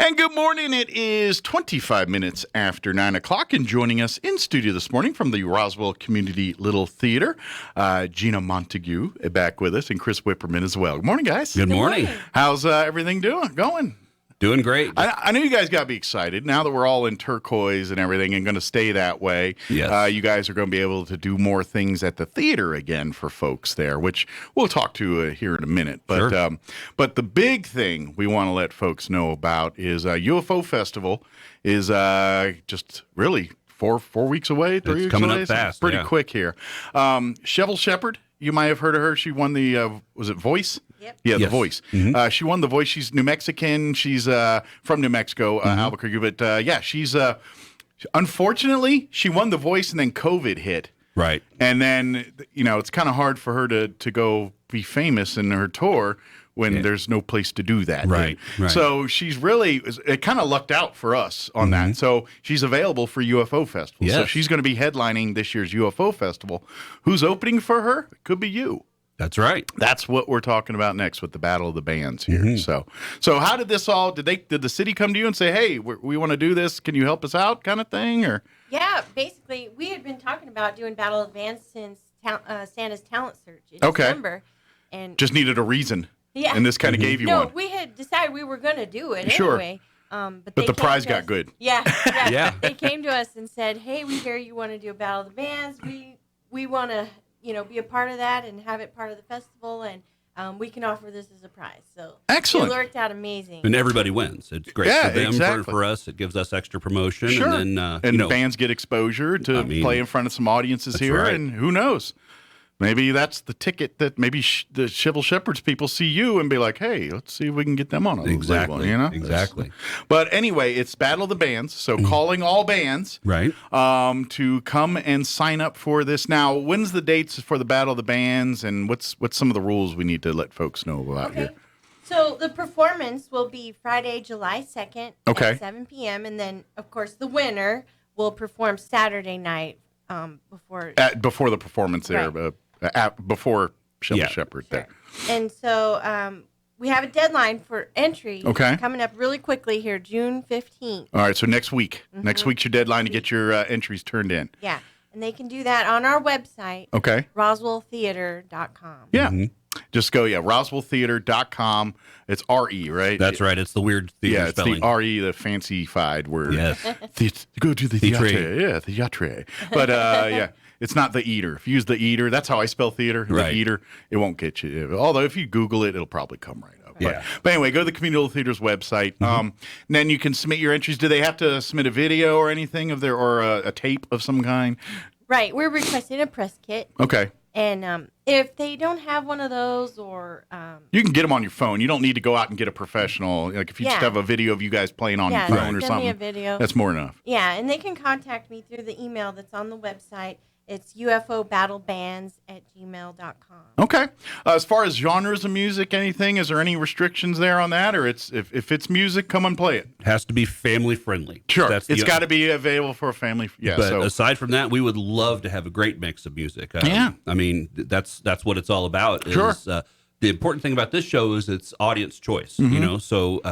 And good morning. It is 25 minutes after 9 o'clock, and joining us in studio this morning from the Roswell Community Little Theater, Gina Montague back with us, and Chris Wipperman as well. Good morning, guys. Good morning. How's everything going? Doing great. I know you guys got to be excited now that we're all in turquoise and everything and going to stay that way. Yes. You guys are going to be able to do more things at the theater again for folks there, which we'll talk to here in a minute. But Sure. But the big thing we want to let folks know about is UFO Festival is just really four weeks away, 3 weeks coming away. up fast, Pretty yeah. quick here. Cheryl Shepard, you might have heard of her. She won the, was it Voice? Yep. Yeah, The Yes. Voice. Mhm. She won The Voice. She's New Mexican. She's from New Mexico, Albuquerque. But yeah, she's unfortunately, she won The Voice and then COVID hit. Right. And then, it's kind of hard for her to go be famous in her tour when there's no place to do that. Right, right. So she's really, it kind of lucked out for us on that. So she's available for UFO Festival. So Yes. she's going to be headlining this year's UFO Festival. Who's opening for her? It could be you. That's right. That's what we're talking about next with the Battle of the Bands here. So how did this all? Did the city come to you and say, "Hey, we want to do this. Can you help us out?" kind of thing, or? Yeah, basically, we had been talking about doing Battle of the Bands since Santa's talent search in Okay. December, and Just needed a reason. yeah, And this kind of gave you no, one. we had decided we were going to do it Sure. anyway. But the they prize came to got us- good. Yeah, Yeah. They came to us and said, "Hey, we hear you want to do a Battle of the Bands. We want to, be a part of that and have it part of the festival, and we can offer this as a prize." So Excellent. it worked out amazing. And everybody wins. It's great Yeah, for them, exactly. for us. It gives us extra promotion. Sure. And then, And bands get exposure to play in front of some audiences that's here, right. and who knows? Maybe that's the ticket that maybe the Civil Shepherds people see you and be like, "Hey, let's see if we can get them on a Exactly. label," Exactly. But anyway, it's Battle of the Bands, so calling all bands Right. to come and sign up for this. Now, when's the dates for the Battle of the Bands, and what's some of the rules we need to let folks know about Okay. here? So the performance will be Friday, July 2nd Okay. at 7 p.m. And then, of course, the winner will perform Saturday night before. Before the performance there, before Civil Yeah. Shepherd there. And so we have a deadline for entry Okay. coming up really quickly here, June 15th. All right, so next week. Next week's your deadline to get your entries turned in. Yeah. And they can do that on our website, Okay. roswelltheater.com. Yeah. Just go, roswelltheater.com. It's R-E, right? That's right. It's the weird theater Yeah, it's spelling. the R-E, the fancy-fied word. Yes. Go to the Theatre. theatre. Yeah, theatre. But, yeah, it's not the eater. If you use the eater, that's how I spell theater. The Right. eater, it won't get you. Although if you Google it, it'll probably come right up. Yeah. But anyway, go to the Community Little Theater's website. And then you can submit your entries. Do they have to submit a video or anything of their, or a tape of some kind? Right. We're requesting a press kit. Okay. And if they don't have one of those or You can get them on your phone. You don't need to go out and get a professional. Like if you just Yeah. have a video of you guys playing on Yeah, your phone or send me a something, video. that's more enough. Yeah, and they can contact me through the email that's on the website. It's ufobattlebands@gmail.com. Okay. As far as genres of music, anything, is there any restrictions there on that? Or it's if it's music, come and play it. Has to be family friendly. Sure. That's It's got to be available for a family. Yeah. But So aside from that, we would love to have a great mix of music. Yeah. I mean, that's what it's all about. Is, Sure. The important thing about this show is it's audience choice. So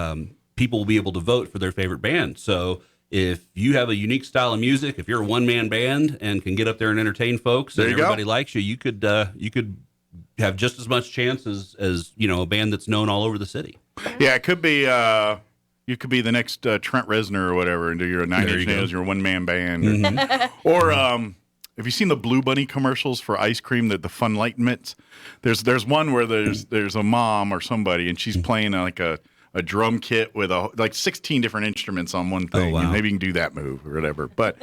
people will be able to vote for their favorite band. So if you have a unique style of music, if you're a one-man band and can get up there and entertain folks, There and you go. everybody likes you, you could have just as much chance as a band that's known all over the city. yeah, it could be. You could be the next Trent Reznor or whatever, and do your Nine There Inch you go. Nails, your one man band, or have you seen the Blue Bunny commercials for ice cream? The Fun Lightenments. There's one where there's a mom or somebody, and she's playing like a drum kit with like 16 different instruments on one thing. Oh, wow. And maybe you can do that move or whatever. But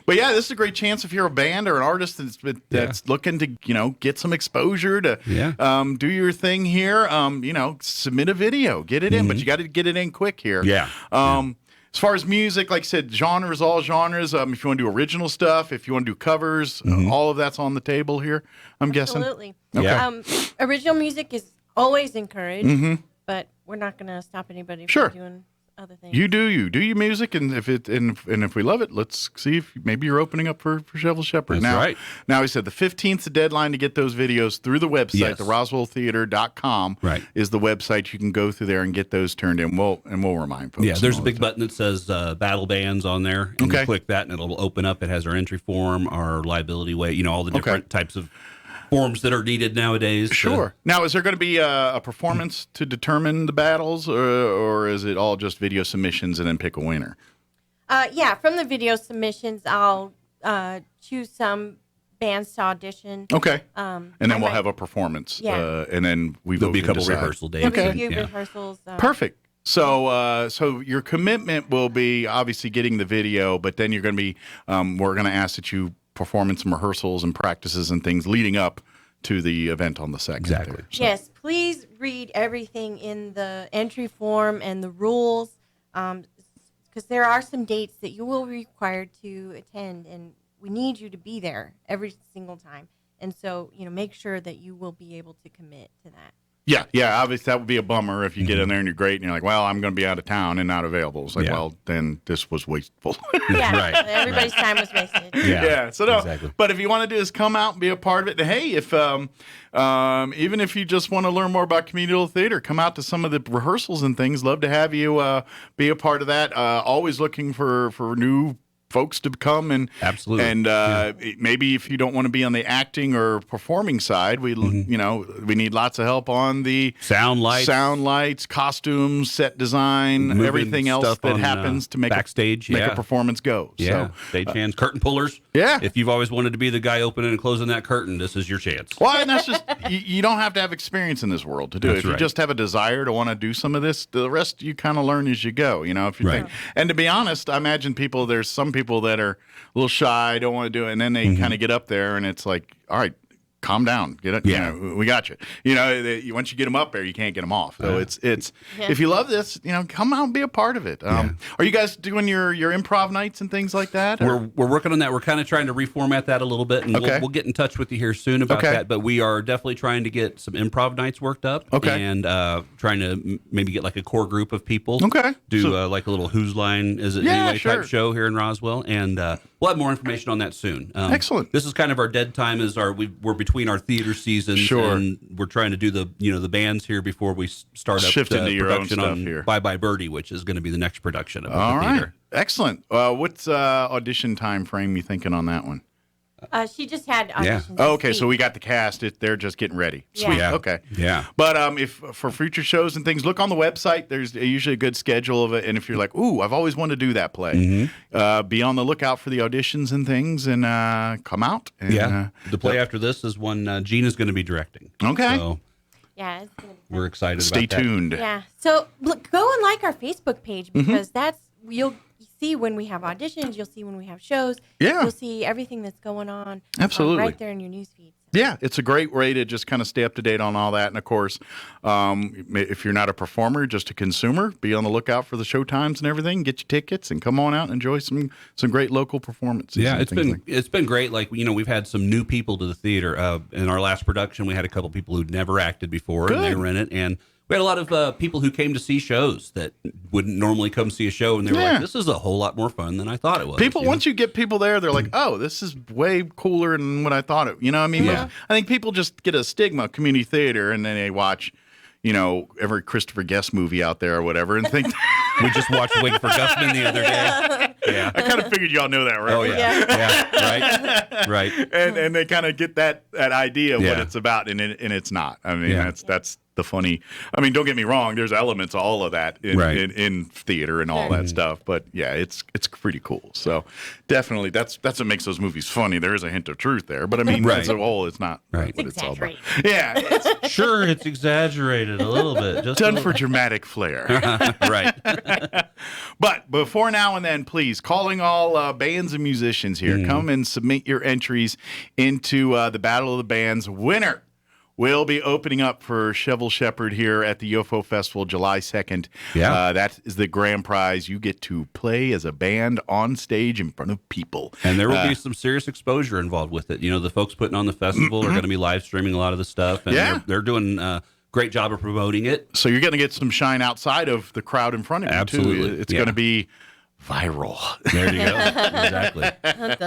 yeah, this is a great chance if you're a band or an artist that's looking to get some exposure to do your thing here. Submit a video, get it in, but you got to get it in quick here. Yeah. As far as music, like I said, genres, all genres. If you want to do original stuff, if you want to do covers, all of that's on the table here, I'm guessing. Absolutely. Okay. Yeah. Original music is always encouraged, but we're not going to stop anybody from Sure. doing other things. You do your music, and if we love it, let's see if maybe you're opening up for Shovel Shepherd. That's right. Now he said the 15th is the deadline to get those videos through the website. Yes. The RoswellTheater.com is the website. You can go through there and get those turned in. We'll remind folks. Yeah, there's a big button that says Battle Bands on there. And you click that, and it'll open up. It has our entry form, our liability way. All the different types of forms that are needed nowadays. Sure. Now, is there going to be a performance to determine the battles, or is it all just video submissions and then pick a winner? Yeah, from the video submissions, I'll choose some bands to audition. Okay. And then we'll have a performance. Yeah. And then there'll be a couple rehearsal days. There'll be a few rehearsals. Perfect. So your commitment will be obviously getting the video, but then you're going to be, we're going to ask that you perform in some rehearsals and practices and things leading up to the event on the 2nd. Exactly. There, so. Yes, please read everything in the entry form and the rules, because there are some dates that you will be required to attend, and we need you to be there every single time. And so, make sure that you will be able to commit to that. Yeah. Obviously, that would be a bummer if you get in there and you're great and you're like, well, I'm going to be out of town and not available. It's like, well, then this was wasteful. Yeah, Right. Everybody's time was wasted. Yeah. So no, exactly. But if you want to do is come out and be a part of it. And hey, if even if you just want to learn more about community theater, come out to some of the rehearsals and things. Love to have you be a part of that. Always looking for new folks to come and absolutely, and maybe if you don't want to be on the acting or performing side, we we need lots of help on the sound lights, costumes, set design, moving everything else that happens to make backstage, make a performance go. Yeah, so, stage hands, curtain pullers. Yeah, if you've always wanted to be the guy opening and closing that curtain, this is your chance. Well, and that's just you don't have to have experience in this world to do it. If you just have a desire to want to do some of this, the rest you kind of learn as you go. If you think, and to be honest, I imagine there's some people that are a little shy, don't want to do it, and then they kind of get up there, and it's like, all right, calm down, get it. Yeah, we got you. Once you get them up there, you can't get them off. So it's if you love this, come out and be a part of it. Are you guys doing your improv nights and things like that? We're working on that. We're kind of trying to reformat that a little bit, and we'll get in touch with you here soon about that. But we are definitely trying to get some improv nights worked up. And trying to maybe get like a core group of people. Do like a little Whose Line Is It Anyway type show here in Roswell, and we'll have more information on that soon. Excellent. This is kind of our dead time. We're between our theater seasons, and we're trying to do the bands here before we start up shift into your own production stuff on here. Bye Bye Birdie, which is going to be the next production of the theater. Excellent. What's audition time frame you thinking on that one? She just had auditions. Oh, okay, so we got the cast. They're just getting ready. Sweet. Yeah. Okay. Yeah. But if for future shows and things, look on the website. There's usually a good schedule of it. And if you're like, ooh, I've always wanted to do that play, be on the lookout for the auditions and things, and come out. And, the play after this is one Gina's going to be directing. Okay. So yeah, it's gonna be we're excited. Stay about tuned. that. Yeah. So look, go and like our Facebook page, because you'll see when we have auditions, you'll see when we have shows. Yeah. You'll see everything that's going on. Absolutely. Right there in your newsfeed. Yeah, it's a great way to just kind of stay up to date on all that. And of course, if you're not a performer, just a consumer, be on the lookout for the show times and everything. Get your tickets and come on out and enjoy some great local performances. Yeah, it's been great. Like we've had some new people to the theater. In our last production, we had a couple people who'd never acted before, and they were in it. And we had a lot of people who came to see shows that wouldn't normally come see a show, and they were like, "This is a whole lot more fun than I thought it was." Once you get people there, they're like, "Oh, this is way cooler than what I thought it." I mean, I think people just get a stigma of community theater, and then they watch, every Christopher Guest movie out there or whatever, and think we just watched Wig for Gusman the other day. Yeah, I kind of figured y'all know that, right? Oh yeah, right. And they kind of get that idea of what it's about, and it's not. I mean, that's the funny. I mean, don't get me wrong. There's elements of all of that in theater and all that stuff. But yeah, it's pretty cool. So definitely, that's what makes those movies funny. There is a hint of truth there, but I mean, as a whole, it's not what it's all about. Yeah, it's exaggerated a little bit, just done for dramatic flair. Right. But before now and then, please, calling all bands and musicians here, come and submit your entries into the Battle of the Bands. Winner will be opening up for Shovel Shepherd here at the UFO Festival July 2nd. Yeah. That is the grand prize. You get to play as a band on stage in front of people. And there will be some serious exposure involved with it. The folks putting on the festival are going to be live streaming a lot of the stuff. And they're doing great job of promoting it. So you're going to get some shine outside of the crowd in front of you, Absolutely. too. It's going to be viral. There you go. Exactly.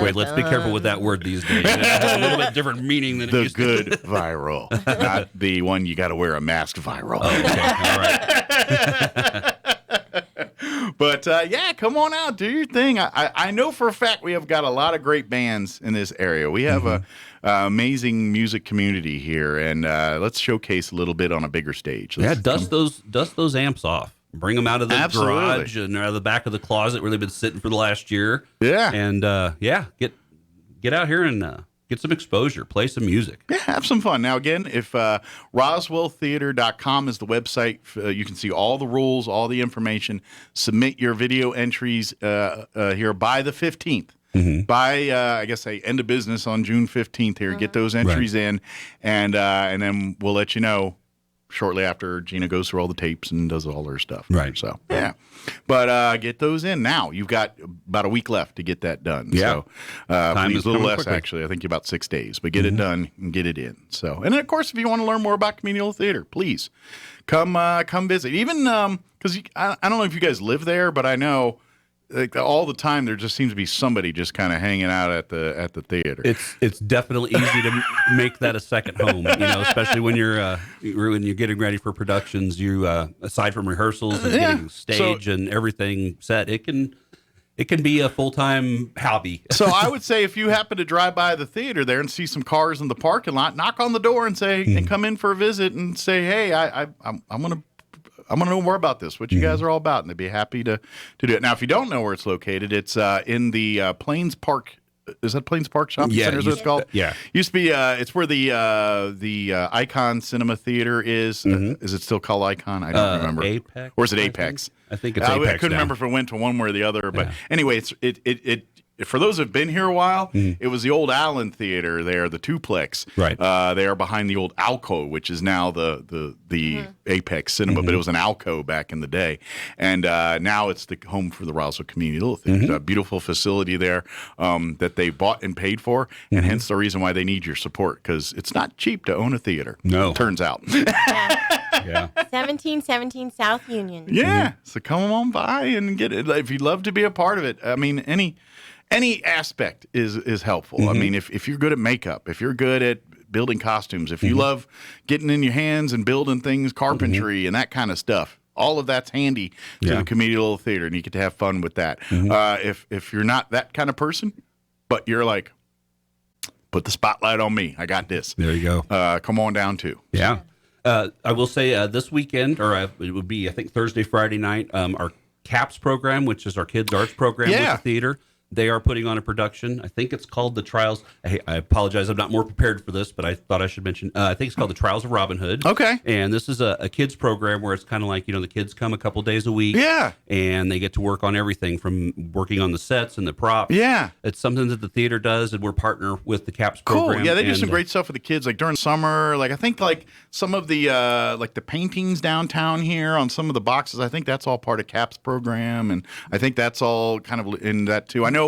Wait, let's be careful with that word these days. It has a little bit different meaning than it The used good viral, not the one you got to wear a mask viral. to. Okay. All right. But yeah, come on out, do your thing. I know for a fact we have got a lot of great bands in this area. We have a amazing music community here, and let's showcase a little bit on a bigger stage. Yeah, Let's dust those amps off. Bring them out of the Absolutely. garage and out of the back of the closet where they've been sitting for the last year. Yeah. And get out here and get some exposure. Play some music. Yeah, have some fun. Now, again, if roswelltheater.com is the website, you can see all the rules, all the information. Submit your video entries here by the 15th. By, I guess, end of business on June 15th here. Get those entries in, and then we'll let you know shortly after Gina goes through all the tapes and does all her stuff. Right. So, yeah. But get those in now. You've got about a week left to get that done. Yeah. So, Time please, is a little coming less, quickly. actually. I think about 6 days. But get it done and get it in. So, and then, of course, if you want to learn more about communal theater, please come visit. Even because I don't know if you guys live there, but I know like all the time there just seems to be somebody just kind of hanging out at the theater. It's definitely easy to make that a second home, especially when you're getting ready for productions. You aside from rehearsals and getting stage and everything set, it can be a full-time hobby. So I would say if you happen to drive by the theater there and see some cars in the parking lot, knock on the door and say and come in for a visit and say, hey, I'm gonna know more about this, what you guys are all about, and they'd be happy to do it. Now, if you don't know where it's located, it's in the Plains Park. Is that Plains Park Shopping Center? Is what it's called? Yeah. Used to be. It's where the Icon Cinema Theater is. Is it still called Icon? I don't remember. Apex, Or is it Apex? I think it's Apex. I couldn't remember if it went to one way or the other. But anyway, it for those who've been here a while, it was the old Allen Theater there, the Twoplex. Right. They are behind the old Alco, which is now the Apex Cinema, but it was an Alco back in the day. And now it's the home for the Roswell Community Little Theater. It's a beautiful facility there that they bought and paid for, and hence the reason why they need your support, because it's not cheap to own a theater. No. Turns out. Yeah. 1717 South Union. Yeah. So come on by and get it. If you'd love to be a part of it, I mean, any aspect is helpful. I mean, if you're good at makeup, if you're good at building costumes, if you love getting in your hands and building things, carpentry and that kind of stuff, all of that's handy to the community little theater, and you get to have fun with that. If you're not that kind of person, but you're like, put the spotlight on me, I got this. There you go. Come on down too. Yeah. I will say this weekend, or it would be, I think, Thursday, Friday night, our CAPS program, which is our kids' arts program with the theater. They are putting on a production. I think it's called The Trials. I apologize. I'm not more prepared for this, but I thought I should mention. I think it's called The Trials of Robin Hood. Okay. And this is a kids program where it's kind of like, the kids come a couple days a week. Yeah. And they get to work on everything from working on the sets and the props. Yeah. It's something that the theater does, and we're partner with the CAPS Cool. program. Yeah, they do some great stuff with the kids, like during summer. Like I think like some of the like the paintings downtown here on some of the boxes. I think that's all part of CAPS program, and I think that's all kind of in that too. I know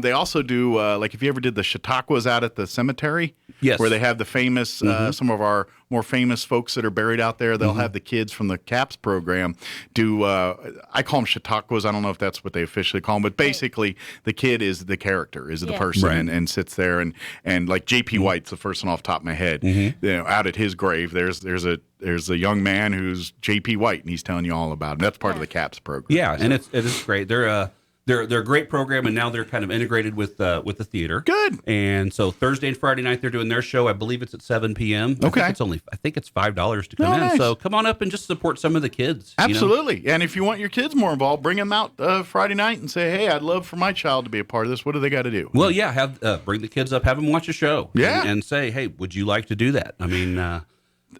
they also do like if you ever did the Chautauquas out at the cemetery, yes, where they have the famous some of our more famous folks that are buried out there. They'll have the kids from the CAPS program do. I call them Chautauquas. I don't know if that's what they officially call them, but basically the kid is the character, is the person, and sits there and like J.P. White's the first one off the top of my head. Out at his grave, there's a young man who's J.P. White, and he's telling you all about it. And that's part of the CAPS program. Yeah, and it is great. They're a great program, and now they're kind of integrated with the theater. Good. And so Thursday and Friday night they're doing their show. I believe it's at 7 p.m. Okay. I think it's $5 to come in. Nice. So come on up and just support some of the kids. Absolutely. And if you want your kids more involved, bring them out Friday night and say, hey, I'd love for my child to be a part of this. What do they got to do? Well, yeah, bring the kids up, have them watch a show. Yeah. And say, hey, would you like to do that? I mean,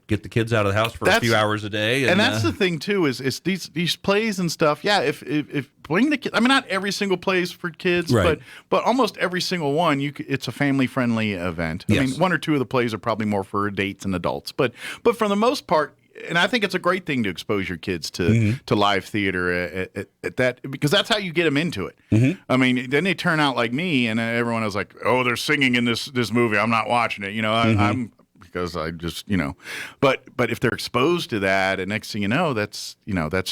get the kids out of the house for a few hours a day. And that's the thing too is these plays and stuff. Yeah, if bring the kids. I mean, not every single play is for kids, right, but almost every single one. It's a family friendly event. I mean, one or two of the plays are probably more for dates and adults, but for the most part. And I think it's a great thing to expose your kids to live theater at that, because that's how you get them into it. I mean, then they turn out like me, and everyone was like, "Oh, they're singing in this movie. I'm not watching it." I'm because I just, but if they're exposed to that, and next thing you know, that's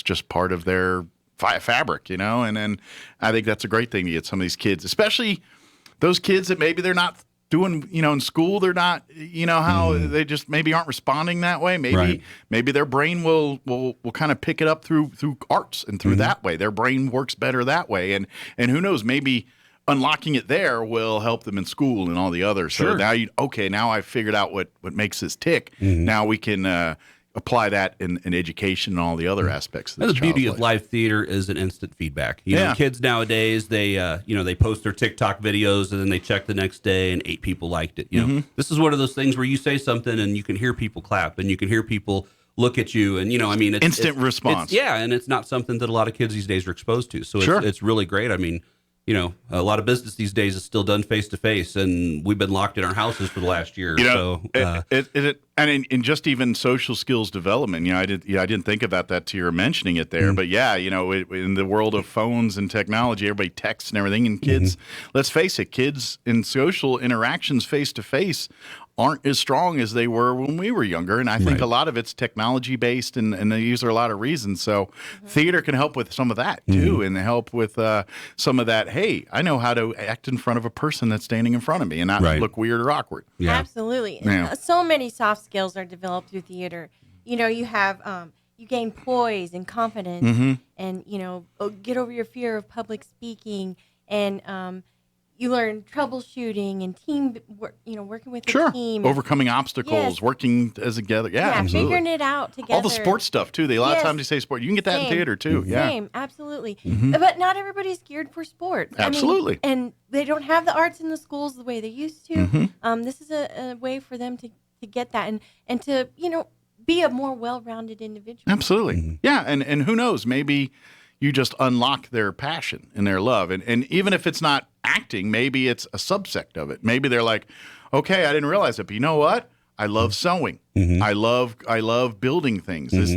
just part of their fabric, and then I think that's a great thing to get some of these kids, especially those kids that maybe they're not doing, in school, they're not, how they just maybe aren't responding that way. Maybe their brain will kind of pick it up through arts and through that way. Their brain works better that way. And who knows, maybe unlocking it there will help them in school and all the others. So now I've figured out what makes this tick. Now we can apply that in education and all the other aspects. And the beauty of live theater is an instant feedback. Kids nowadays, they post their TikTok videos and then they check the next day and 8 people liked it. This is one of those things where you say something and you can hear people clap and you can hear people look at you and it's instant response. And it's not something that a lot of kids these days are exposed to. So it's really great. I mean, a lot of business these days is still done face to face, and we've been locked in our houses for the last year. And in just even social skills development, I didn't think about that till you were mentioning it there. But in the world of phones and technology, everybody texts and everything, and kids, let's face it, kids in social interactions face to face aren't as strong as they were when we were younger. And I think a lot of it's technology based, and these are a lot of reasons. So theater can help with some of that too, and help with some of that. Hey, I know how to act in front of a person that's standing in front of me and not look weird or awkward. Yeah. Absolutely. Yeah. So many soft skills are developed through theater. You have, you gain poise and confidence and, get over your fear of public speaking, and, you learn troubleshooting and team work, working with the team. Overcoming obstacles, working as together. Yeah, absolutely. Figuring it out together. All the sports stuff, too. A lot of times they say sport. You can get that in theater, too. Yeah. Same, absolutely. But not everybody's geared for sports. Absolutely. And they don't have the arts in the schools the way they used to. This is a way for them to get that and to, be a more well-rounded individual. Absolutely. Yeah, and who knows, maybe you just unlock their passion and their love. And even if it's not acting, maybe it's a subsect of it. Maybe they're like, okay, I didn't realize it, but you know what? I love sewing. I love building things. This,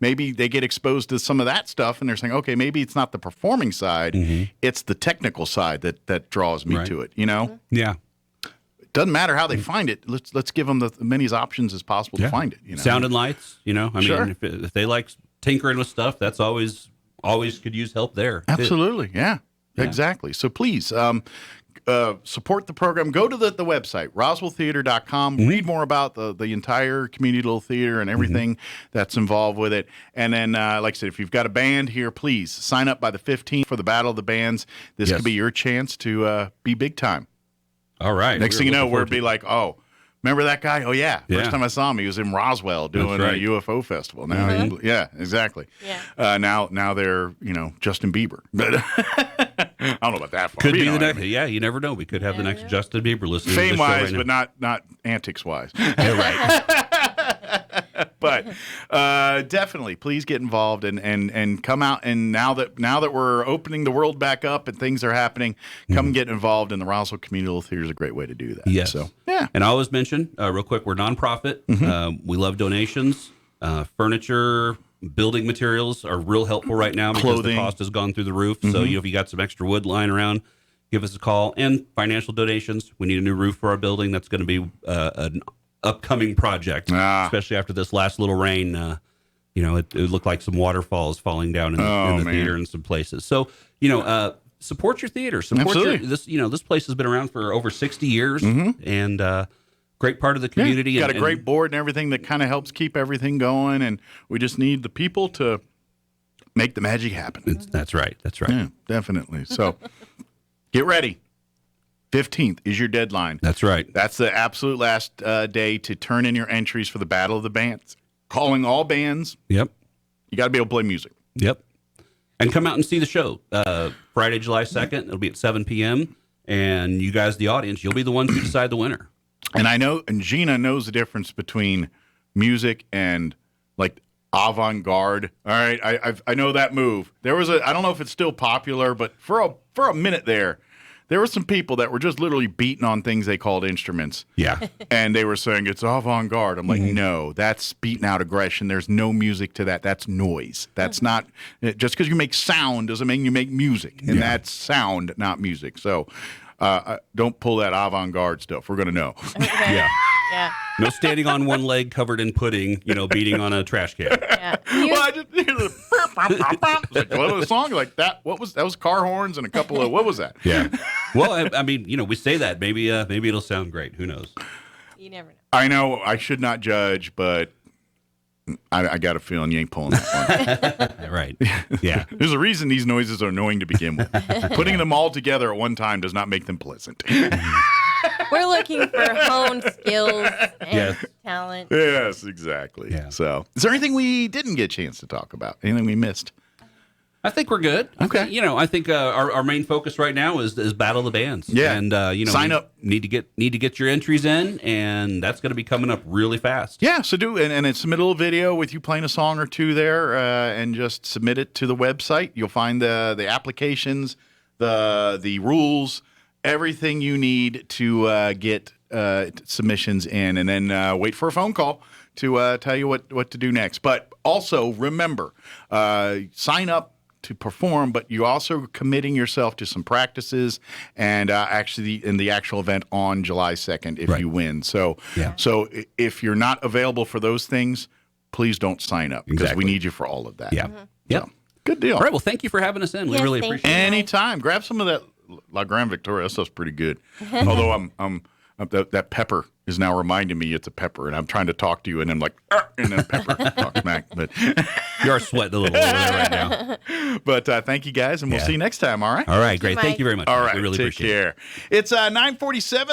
maybe they get exposed to some of that stuff and they're saying, okay, maybe it's not the performing side, it's the technical side that draws me to it, Yeah. It doesn't matter how they find it. Let's give them as many options as possible to find it. Sound and lights, mean, if they like tinkering with stuff, that's always could use help there. Absolutely. Yeah, exactly. So please support the program. Go to the website, roswelltheater.com. Read more about the entire community little theater and everything that's involved with it. And then, like I said, if you've got a band here, please sign up by the 15th for the Battle of the Bands. This could be your chance to be big time. All right. Next thing you know, we'll be like, oh, remember that guy? Oh, yeah. First time I saw him, he was in Roswell doing a UFO festival. Now, exactly. Yeah. Now they're, Justin Bieber. But I don't know about that far. Could be the next. Yeah, you never know. We could have the next Justin Bieber listening to the show Fame-wise, right but not antics-wise. Yeah, right. But definitely, please get involved and come out. And now that we're opening the world back up and things are happening, come and get involved in the Roswell Community Little Theater is a great way to do that. Yes. So, yeah. And I always mention, real quick, we're nonprofit. We love donations. Furniture, building materials are real helpful right now because the cost has gone through the roof. So if you got some extra wood lying around, give us a call. And financial donations. We need a new roof for our building. That's going to be an upcoming project, especially after this last little rain. It looked like some waterfalls falling down in the theater in some places. So, support your theater. Support this. This place has been around for over 60 years, and great part of the community. Got a great board and everything that kind of helps keep everything going, and we just need the people to make the magic happen. That's right. Yeah, definitely. So, get ready. 15th is your deadline. That's right. That's the absolute last day to turn in your entries for the Battle of the Bands. Calling all bands. Yep. You got to be able to play music. Yep. And come out and see the show. Friday, July 2nd. It'll be at 7 p.m. And you guys, the audience, you'll be the ones who decide the winner. And I know, and Gina knows the difference between music and like avant-garde. All right. I know that move. There was I don't know if it's still popular, but for a minute there were some people that were just literally beating on things they called instruments. Yeah. And they were saying it's avant-garde. I'm like, no, that's beating out aggression. There's no music to that. That's noise. That's not, just because you make sound doesn't mean you make music. And that's sound, not music. So don't pull that avant-garde stuff. We're going to know. Yeah. Yeah. No standing on one leg covered in pudding, beating on a trash can. Yeah. Well, I just hear the like, what was the song like that? That was car horns and a couple of what was that? Yeah. Well, I mean, we say that maybe it'll sound great. Who knows? You never know. I know I should not judge, but I got a feeling you ain't pulling that one. Right. Yeah. There's a reason these noises are annoying to begin with. Putting them all together at one time does not make them pleasant. We're looking for honed skills and talent. Yes, exactly. Yeah. So, is there anything we didn't get a chance to talk about? Anything we missed? I think we're good. Okay. I think our main focus right now is Battle of the Bands. Yeah. And Sign up. Need to get your entries in, and that's going to be coming up really fast. Yeah, so and it's submit a little video with you playing a song or two there, and just submit it to the website. You'll find the applications, the rules, everything you need to get submissions in, and then wait for a phone call to tell you what to do next. But also remember, sign up to perform, but you're also committing yourself to some practices and actually in the actual event on July 2nd if you win. So, so if you're not available for those things, please don't sign up because we need you for all of that. Yeah. Yep. So, good deal. All right. Well, thank you for having us in. We Yes, really thank appreciate you. it. Anytime. Grab some of that La Grande Victoria. That stuff's pretty good. Although that pepper is now reminding me it's a pepper, and I'm trying to talk to you, and I'm like, and then pepper talks back. But You are sweating a little over there right now. but thank you guys, and we'll see you next time. All right. All right. Great. Mike. Thank you very much. All right. We really take appreciate it. care. It's 9:47.